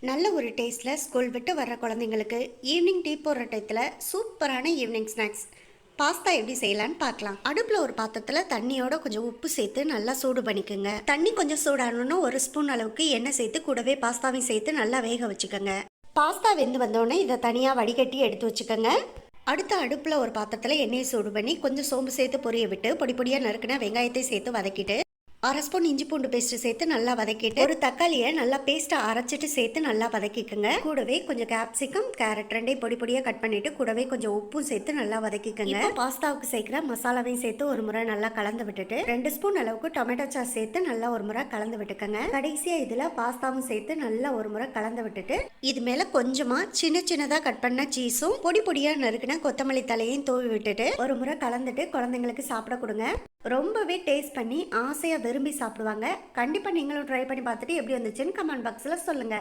நல்ல ஒரு டேஸ்ட்டில் ஸ்கூல் விட்டு வர்ற குழந்தைங்களுக்கு ஈவினிங் டீ போடுற டயத்தில் சூப்பரான ஈவினிங் ஸ்நாக்ஸ் பாஸ்தா எப்படி செய்யலான்னு பார்க்கலாம். அடுப்பில் ஒரு பாத்திரத்தில் தண்ணியோட கொஞ்சம் உப்பு சேர்த்து நல்லா சூடு பண்ணிக்கோங்க. தண்ணி கொஞ்சம் சூடானோன்னு ஒரு ஸ்பூன் அளவுக்கு எண்ணெய் சேர்த்து கூடவே பாஸ்தாவையும் சேர்த்து நல்லா வேக வச்சுக்கோங்க. பாஸ்தா வெந்து வந்தோடனே இதை தனியாக வடிகட்டி எடுத்து வச்சுக்கோங்க. அடுத்த அடுப்பில் ஒரு பாத்திரத்தில் எண்ணெயை சூடு பண்ணி கொஞ்சம் சோம்பு சேர்த்து பொரிய விட்டு பொடி பொடியாக நறுக்கின வெங்காயத்தை சேர்த்து வதக்கிட்டு அரை ஸ்பூன் இஞ்சி பூண்டு பேஸ்ட் சேர்த்து நல்லா வதக்கிட்டு ஒரு தக்காளியை நல்லா பேஸ்ட்டை அரைச்சிட்டு சேர்த்து நல்லா வதக்கிக்கோங்க. கூடவே கொஞ்சம் கேப்சிகம் கேரட் ரெண்டையும் பொடி பொடியாக கட் பண்ணிட்டு கூடவே கொஞ்சம் உப்பும் சேர்த்து நல்லா வதக்கிக்கோங்க. பாஸ்தாவுக்கு சேர்க்கிற மசாலாவையும் சேர்த்து ஒரு முறை நல்லா கலந்து விட்டுட்டு 2 ஸ்பூன் அளவுக்கு டொமேட்டோ சாஸ் சேர்த்து நல்லா ஒரு முறை கலந்து விட்டுக்கோங்க. கடைசியா இதுல பாஸ்தாவும் சேர்த்து நல்லா ஒரு முறை கலந்து விட்டுட்டு இது மேல கொஞ்சமா சின்ன சின்னதா கட் பண்ண சீஸும் பொடி பொடியா நறுக்கின கொத்தமல்லி தலையையும் தூவி விட்டுட்டு ஒரு முறை கலந்துட்டு குழந்தைங்களுக்கு சாப்பிட கொடுங்க. ரொம்பவே டேஸ்ட் பண்ணி ஆசையா விரும்பி சாப்பிடுவாங்க. கண்டிப்பா நீங்களும் ட்ரை பண்ணி பார்த்துட்டு எப்படி வந்துச்சுன்னு கமெண்ட் பாக்ஸ்ல சொல்லுங்க.